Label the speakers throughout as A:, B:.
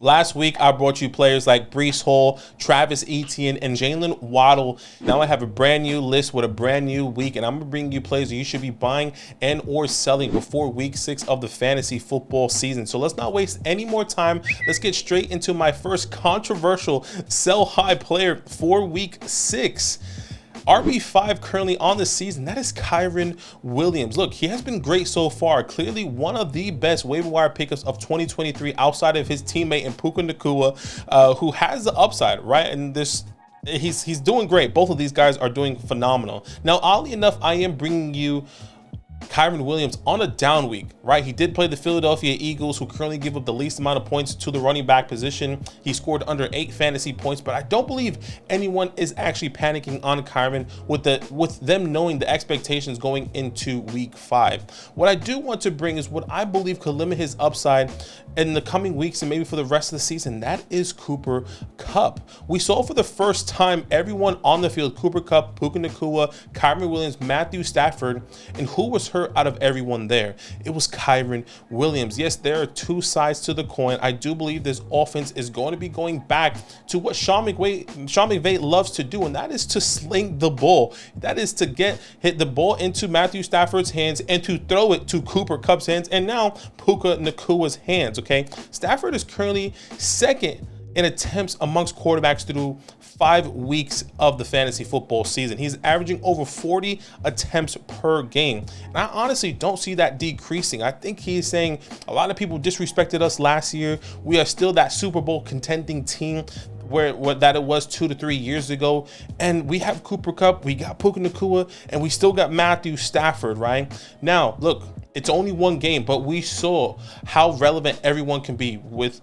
A: Last week, I brought you players like Breece Hall, Travis Etienne, and Jalen Waddle. Now I have a brand new list with a brand new week, and I'm going to bring you players that you should be buying and or selling before week 6 of the fantasy football season. So let's not waste any more time. Let's get straight into my first controversial sell high player for week 6. RB5 currently on the season, that is Kyren Williams. Look, he has been great so far. Clearly one of the best waiver wire pickups of 2023 outside of his teammate in Puka Nacua, who has the upside, right? And this he's doing great. Both of these guys are doing phenomenal. Now, oddly enough, I am bringing you Kyren Williams on a down week, right? He did play the Philadelphia Eagles, who currently give up the least amount of points to the running back position. He scored under 8 fantasy points, but I don't believe anyone is actually panicking on Kyren with them knowing the expectations going into week 5. What I do want to bring is what I believe could limit his upside in the coming weeks and maybe for the rest of the season. That is Cooper Kupp. We saw for the first time everyone on the field: Cooper Kupp, Puka Nacua, Kyren Williams, Matthew Stafford, and who was hurt out of everyone there? It was Kyren Williams. Yes, there are two sides to the coin. I do believe this offense is going to be going back to what Sean McVay loves to do, and that is to sling the ball. That is to hit the ball into Matthew Stafford's hands and to throw it to Cooper Kupp's hands and now Puka Nacua's hands. Okay, Stafford is currently second in attempts amongst quarterbacks through 5 weeks of the fantasy football season. He's averaging over 40 attempts per game. And I honestly don't see that decreasing. I think he's saying a lot of people disrespected us last year. We are still that Super Bowl contending team where that it was 2 to 3 years ago. And we have Cooper Kupp, we got Puka Nacua, and we still got Matthew Stafford, right? Now, look, it's only one game, but we saw how relevant everyone can be with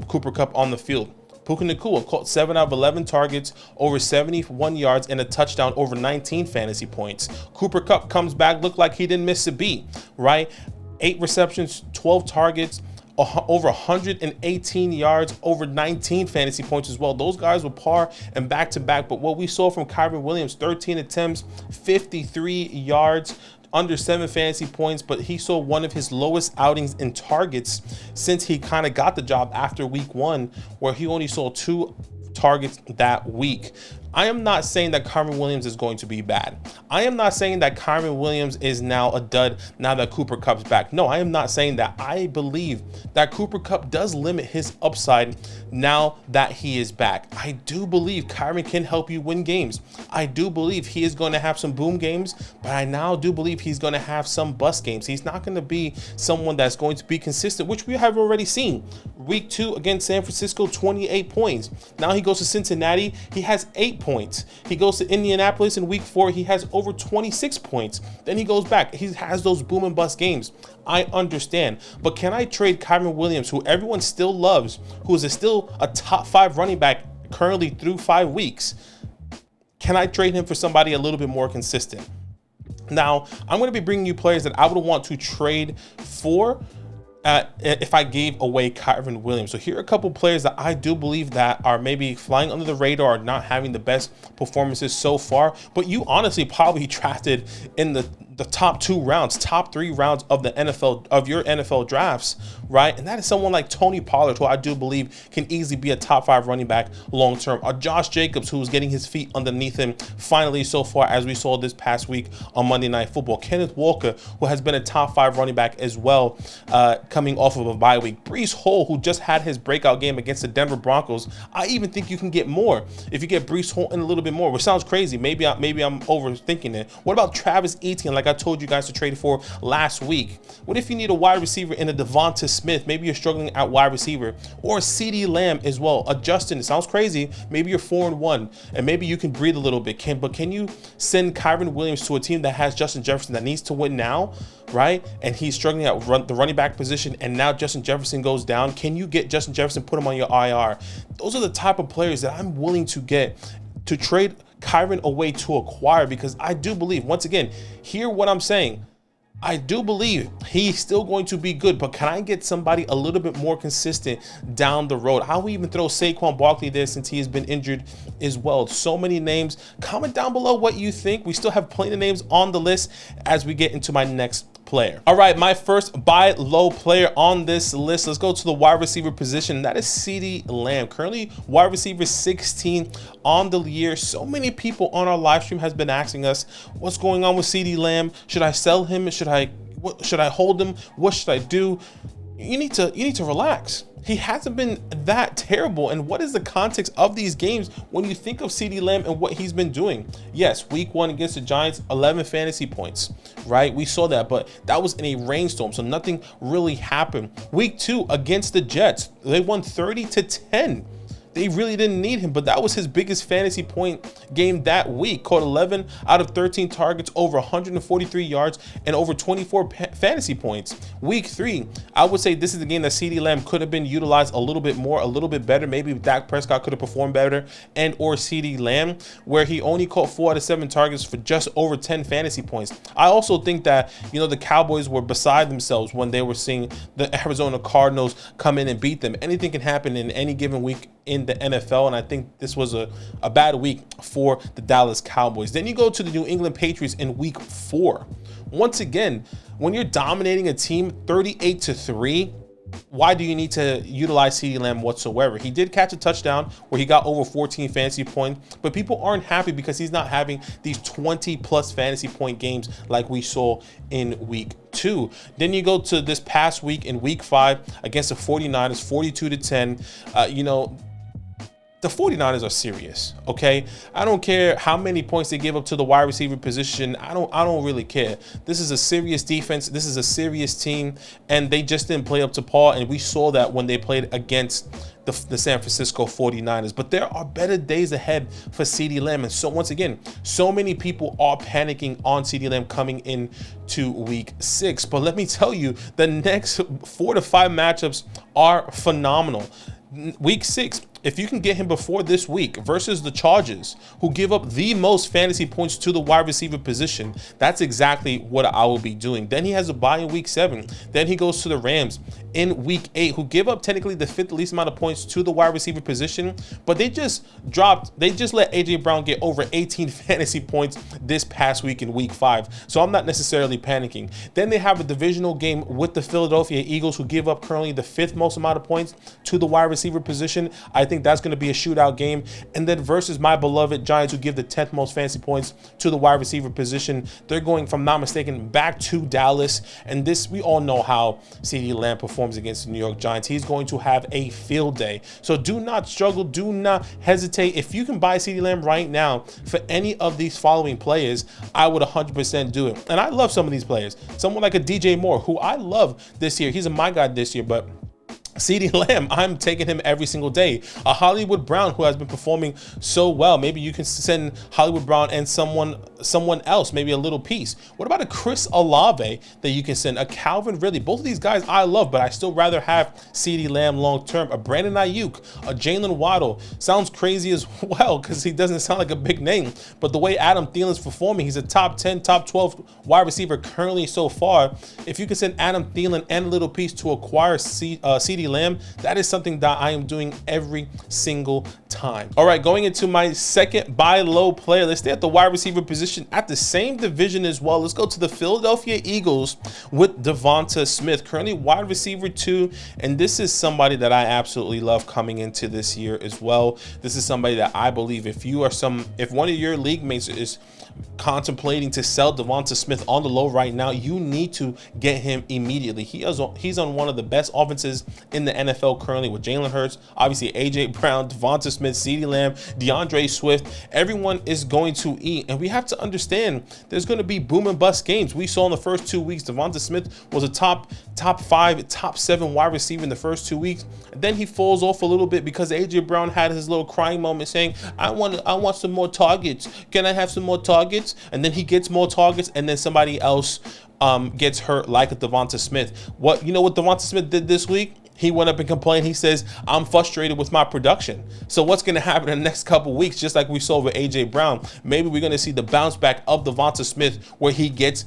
A: Cooper Kupp on the field. Puka Nacua caught 7 out of 11 targets, over 71 yards, and a touchdown, over 19 fantasy points. Cooper Kupp comes back, looked like he didn't miss a beat, right? 8 receptions, 12 targets, over 118 yards, over 19 fantasy points as well. Those guys were par and back-to-back, but what we saw from Kyren Williams: 13 attempts, 53 yards, under 7 fantasy points, but he saw one of his lowest outings in targets since he kind of got the job after week 1, where he only saw 2 targets that week. I am not saying that Kyren Williams is going to be bad. I am not saying that Kyren Williams is now a dud now that Cooper Kupp's back. No, I am not saying that. I believe that Cooper Kupp does limit his upside now that he is back. I do believe Kyren can help you win games. I do believe he is going to have some boom games, but I now do believe he's going to have some bust games. He's not going to be someone that's going to be consistent, which we have already seen. Week 2 against San Francisco, 28 points. Now he goes to Cincinnati, he has 8 points. He goes to Indianapolis in week 4, he has over 26 points. Then he goes back, he has those boom and bust games. I understand, but can I trade Kyren Williams, who everyone still loves, who is still a top 5 running back currently through 5 weeks? Can I trade him for somebody a little bit more consistent? Now, I'm going to be bringing you players that I would want to trade for if I gave away Kyren Williams. So here are a couple players that I do believe that are maybe flying under the radar, or not having the best performances so far, but you honestly probably drafted in the top 2 rounds, top 3 rounds of the NFL, of your NFL drafts, right? And that is someone like Tony Pollard, who I do believe can easily be a top 5 running back long term. Or Josh Jacobs, who's getting his feet underneath him finally so far, as we saw this past week on Monday Night Football. Kenneth Walker, who has been a top 5 running back as well, coming off of a bye week. Breece Hall, who just had his breakout game against the Denver Broncos. I even think you can get more if you get Breece Hall in a little bit more, which sounds crazy. Maybe I'm overthinking it. What about Travis Etienne, like I told you guys to trade for last week? What if you need a wide receiver in a Devonta Smith? Maybe you're struggling at wide receiver, or a CeeDee Lamb as well. A Justin, it sounds crazy. Maybe you're 4-1, and maybe you can breathe a little bit. But can you send Kyren Williams to a team that has Justin Jefferson, that needs to win now, right? And he's struggling at the running back position, and now Justin Jefferson goes down. Can you get Justin Jefferson, put him on your IR? Those are the type of players that I'm willing to get, to trade Kyren away to acquire, because I do believe, once again, hear what I'm saying, I do believe he's still going to be good, but can I get somebody a little bit more consistent down the road? I'll even throw Saquon Barkley there since he has been injured as well. So many names. Comment down below what you think. We still have plenty of names on the list as we get into my next player. All right, my first buy low player on this list. Let's go to the wide receiver position. That is CeeDee Lamb, currently wide receiver 16 on the year. So many people on our live stream has been asking us, what's going on with CeeDee Lamb? Should I sell him? Should I hold him? What should I do? You need to relax. He hasn't been that terrible. And what is the context of these games when you think of CeeDee Lamb and what he's been doing? Yes, week 1 against the Giants, 11 fantasy points, right? We saw that, but that was in a rainstorm, so nothing really happened. Week 2 against the Jets, they won 30-10. They really didn't need him, but that was his biggest fantasy point game that week. Caught 11 out of 13 targets, over 143 yards, and over 24 fantasy points. Week 3, I would say this is the game that CeeDee Lamb could have been utilized a little bit more, a little bit better. Maybe Dak Prescott could have performed better, and or CeeDee Lamb, where he only caught 4 out of 7 targets for just over 10 fantasy points. I also think that, the Cowboys were beside themselves when they were seeing the Arizona Cardinals come in and beat them. Anything can happen in any given week in the NFL, and I think this was a bad week for the Dallas Cowboys. Then you go to the New England Patriots in week 4. Once again, when you're dominating a team 38-3, why do you need to utilize CeeDee Lamb whatsoever? He did catch a touchdown where he got over 14 fantasy points, but people aren't happy because he's not having these 20+ fantasy point games like we saw in week 2. Then you go to this past week in week 5 against the 49ers, 42-10. The 49ers are serious, okay? I don't care how many points they give up to the wide receiver position. I don't really care. This is a serious defense. This is a serious team, and they just didn't play up to par, and we saw that when they played against the San Francisco 49ers. But there are better days ahead for CeeDee Lamb. And so once again, so many people are panicking on CeeDee Lamb coming into week 6. But let me tell you, the next 4 to 5 matchups are phenomenal. Week 6, if you can get him before this week versus the Chargers, who give up the most fantasy points to the wide receiver position, that's exactly what I will be doing. Then he has a bye in week 7. Then he goes to the Rams in week 8, who give up technically the 5th least amount of points to the wide receiver position, but they just let AJ Brown get over 18 fantasy points this past week in week 5. So I'm not necessarily panicking. Then they have a divisional game with the Philadelphia Eagles, who give up currently the 5th most amount of points to the wide receiver position. I think that's going to be a shootout game. And then versus my beloved Giants, who give the 10th most fantasy points to the wide receiver position. They're going, if I'm not mistaken, back to Dallas. And this, we all know how CeeDee Lamb performs against the New York Giants. He's going to have a field day. So do not struggle. Do not hesitate. If you can buy CeeDee Lamb right now for any of these following players, I would 100% do it. And I love some of these players. Someone like a DJ Moore, who I love this year. He's a my guy this year, but CeeDee Lamb, I'm taking him every single day. A Hollywood Brown, who has been performing so well. Maybe you can send Hollywood Brown and someone else, maybe a little piece. What about a Chris Olave that you can send? A Calvin Ridley? Both of these guys I love, but I still rather have CeeDee Lamb long term. A Brandon Ayuk, a Jalen Waddle. Sounds crazy as well because he doesn't sound like a big name, but the way Adam Thielen's performing, he's a top 10, top 12 wide receiver currently so far. If you can send Adam Thielen and a little piece to acquire CeeDee Lamb, that is something that I am doing every single time. All right, going into my second buy low player, let's stay at the wide receiver position at the same division as well. Let's go to the Philadelphia Eagles with Devonta Smith, currently wide receiver 2, and this is somebody that I absolutely love coming into this year as well. This is somebody that I believe if one of your league mates is contemplating to sell Devonta Smith on the low right now, you need to get him immediately. He's on one of the best offenses in the NFL currently with Jalen Hurts, obviously AJ Brown, Devonta Smith, CeeDee Lamb, DeAndre Swift. Everyone is going to eat, and we have to understand there's going to be boom and bust games. We saw in the first 2 weeks Devonta Smith was a top 5, top 7 wide receiver in the first 2 weeks. And then he falls off a little bit because AJ Brown had his little crying moment saying, I want some more targets. Can I have some more targets? And then he gets more targets, and then somebody else gets hurt like Devonta Smith. What Devonta Smith did this week? he went up and complained. He says, I'm frustrated with my production. So what's going to happen in the next couple weeks, just like we saw with AJ Brown? Maybe we're going to see the bounce back of Devonta Smith, where he gets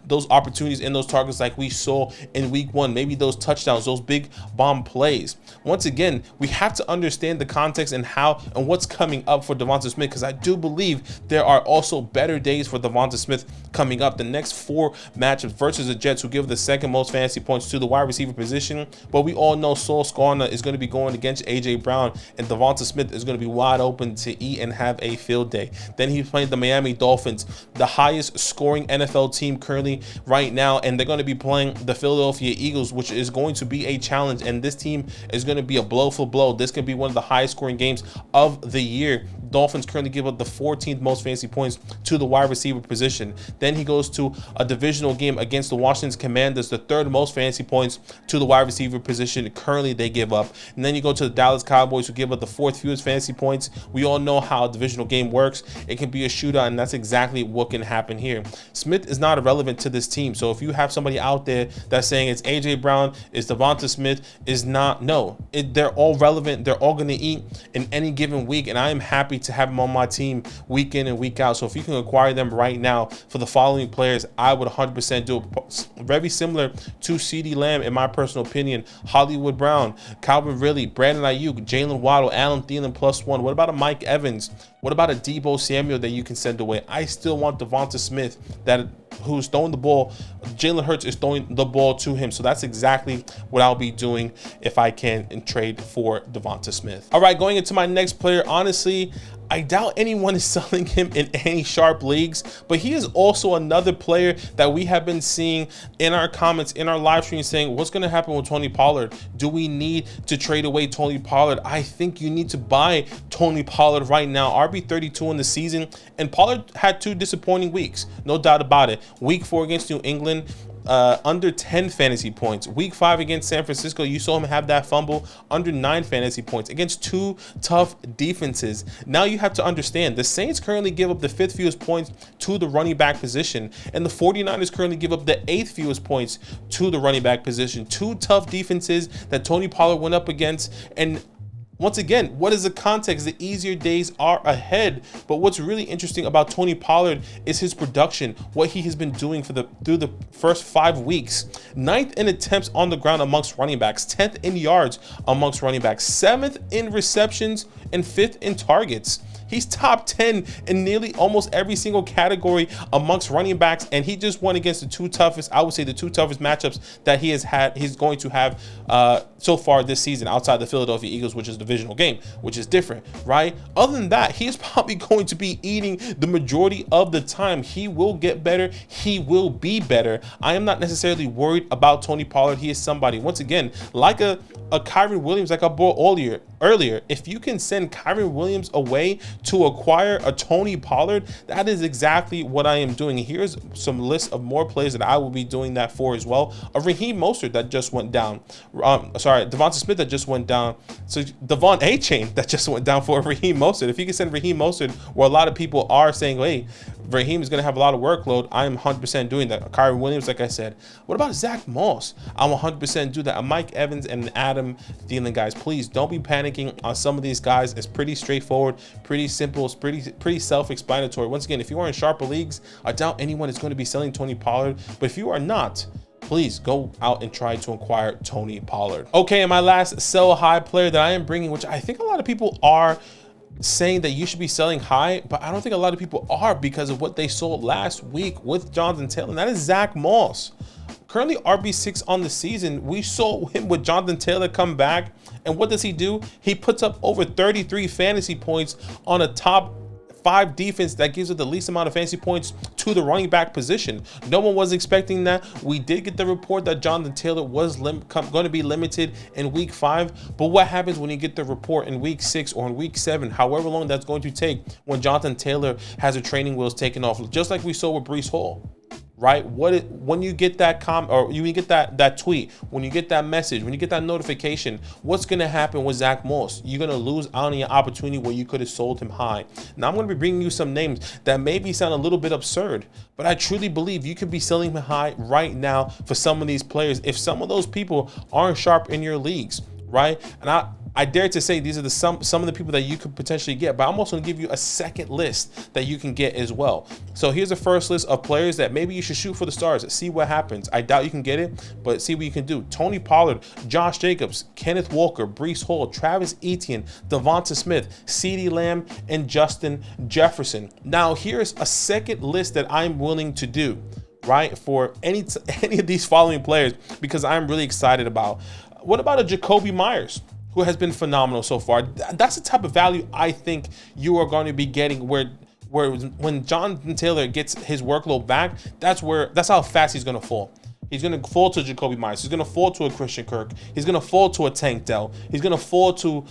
A: those opportunities and those targets like we saw in week 1. Maybe those touchdowns, those big bomb plays. Once again, we have to understand the context and how and what's coming up for Devonta Smith, because I do believe there are also better days for Devonta Smith coming up. The next 4 matchups versus the Jets, who give the second most fantasy points to the wide receiver position, but we all know Sauce Gardner is going to be going against AJ Brown, and Devonta Smith is going to be wide open to eat and have a field day. Then he's playing the Miami Dolphins, the highest scoring NFL team currently right now, and they're going to be playing the Philadelphia Eagles, which is going to be a challenge, and this team is going to be a blow for blow. This could be one of the highest scoring games of the year. Dolphins currently give up the 14th most fantasy points to the wide receiver position. Then he goes to a divisional game against the Washington Commanders, the 3rd most fantasy points to the wide receiver position. Currently they give up. And then you go to the Dallas Cowboys, who give up the 4th fewest fantasy points. We all know how a divisional game works. It can be a shootout, and that's exactly what can happen here. Smith is not irrelevant to this team. So if you have somebody out there that's saying it's AJ Brown, it's Devonta Smith, is not, no. They're all relevant. They're all going to eat in any given week, and I am happy to have them on my team week in and week out. So if you can acquire them right now for the following players, I would 100% do it. Very similar to CeeDee Lamb, in my personal opinion. Hollywood Brown, Calvin Ridley, Brandon Ayuk, Jalen Waddle, Allen Thielen +1. What about a Mike Evans? What about a Deebo Samuel that you can send away? I still want Devonta Smith, who's throwing the ball. Jalen Hurts is throwing the ball to him. So that's exactly what I'll be doing if I can in trade for Devonta Smith. All right, going into my next player, honestly, I doubt anyone is selling him in any sharp leagues, but he is also another player that we have been seeing in our comments, in our live stream, saying, what's going to happen with Tony Pollard? Do we need to trade away Tony Pollard? I think you need to buy Tony Pollard right now. RB32 in the season, and Pollard had 2 disappointing weeks, no doubt about it. Week 4 against New England, under 10 fantasy points. Week 5 against San Francisco, you saw him have that fumble, under 9 fantasy points against 2 tough defenses. Now you have to understand, the Saints currently give up the 5th fewest points to the running back position, and the 49ers currently give up the 8th fewest points to the running back position. 2 tough defenses that Tony Pollard went up against, and once again, what is the context? The easier days are ahead. But what's really interesting about Tony Pollard is his production, what he has been doing through the first 5 weeks. 9th in attempts on the ground amongst running backs, 10th in yards amongst running backs, 7th in receptions, and 5th in targets. He's top 10 in nearly almost every single category amongst running backs, and he just went against the 2 toughest, I would say the 2 toughest matchups that he's going to have so far this season, outside the Philadelphia Eagles, which is a divisional game, which is different, right? Other than that, he is probably going to be eating the majority of the time. He will get better. He will be better. I am not necessarily worried about Tony Pollard. He is somebody, once again, like a Kyren Williams, like I brought earlier. If you can send Kyren Williams away to acquire a Tony Pollard, that is exactly what I am doing. Here's some list of more plays that I will be doing that for as well. A Raheem Mostert that just went down. Devonta Smith that just went down. So Devon Achane that just went down for Raheem Mostert. If you can send Raheem Mostert, where a lot of people are saying, hey, Raheem is going to have a lot of workload, I am 100% doing that. Kyren Williams, like I said. What about Zach Moss? I'm 100% do that. Mike Evans and Adam Thielen, guys, please don't be panicking on some of these guys. It's pretty straightforward, pretty simple, it's pretty self-explanatory. Once again, if you are in sharper leagues, I doubt anyone is going to be selling Tony Pollard, but if you are not, please go out and try to acquire Tony Pollard. Okay, and my last sell high player that I am bringing, which I think a lot of people are saying that you should be selling high, but I don't think a lot of people are because of what they sold last week with Jonathan Taylor, and that is Zach Moss. Currently RB6 on the season. We saw him with Jonathan Taylor come back, and what does he do? He puts up over 33 fantasy points on a top 5 defense that gives it the least amount of fantasy points to the running back position. No one was expecting that. We did get the report that Jonathan Taylor was going to be limited in week 5, but what happens when you get the report in week 6 or in week 7, however long that's going to take, when Jonathan Taylor has the training wheels taken off, just like we saw with Breece Hall? right? When you get that or you get that tweet, when you get that message, when you get that notification, what's gonna happen with Zach Moss? You're gonna lose out on an opportunity where you could have sold him high. Now I'm gonna be bringing you some names that maybe sound a little bit absurd, but I truly believe you could be selling him high right now for some of these players if some of those people aren't sharp in your leagues, right? And I dare to say these are some of the people that you could potentially get, but I'm also gonna give you a second list that you can get as well. So here's the first list of players that maybe you should shoot for the stars, see what happens. I doubt you can get it, but see what you can do. Tony Pollard, Josh Jacobs, Kenneth Walker, Breece Hall, Travis Etienne, Devonta Smith, CeeDee Lamb, and Justin Jefferson. Now here's a second list that I'm willing to do, right, for any of these following players, because I'm really excited about. What about a Jacoby Myers, who has been phenomenal so far? That's the type of value I think you are going to be getting where when Jonathan Taylor gets his workload back, that's how fast he's going to fall. He's going to fall to Jacoby Myers. He's going to fall to a Christian Kirk. He's going to fall to a Tank Dell. He's going to fall to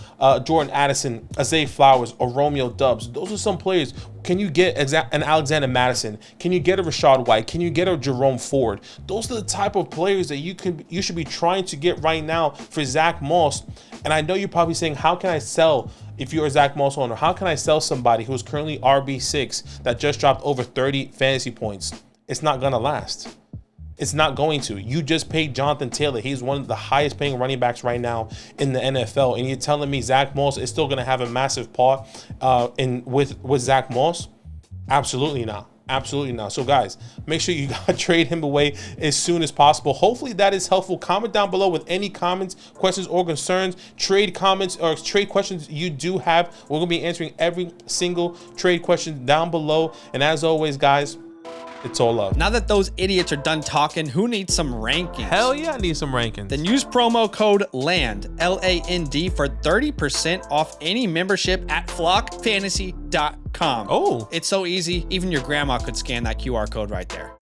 A: Jordan Addison, Zay Flowers, or Romeo Dubs. Those are some players. Can you get an Alexander Madison? Can you get a Rachaad White? Can you get a Jerome Ford? Those are the type of players that you should be trying to get right now for Zach Moss. And I know you're probably saying, how can I sell if you're a Zach Moss owner? How can I sell somebody who's currently RB6 that just dropped over 30 fantasy points? It's not going to last. It's not going to. You just paid Jonathan Taylor. He's one of the highest paying running backs right now in the NFL. And you're telling me Zach Moss is still going to have a massive part with Zach Moss? Absolutely not. Absolutely not. So guys, make sure you trade him away as soon as possible. Hopefully that is helpful. Comment down below with any comments, questions, or concerns. Trade comments or trade questions you do have. We're going to be answering every single trade question down below. And as always, guys, it's all love.
B: Now that those idiots are done talking, who needs some rankings?
A: Hell yeah, I need some rankings.
B: Then use promo code LAND, L-A-N-D, for 30% off any membership at flockfantasy.com.
A: Oh.
B: It's so easy, even your grandma could scan that QR code right there.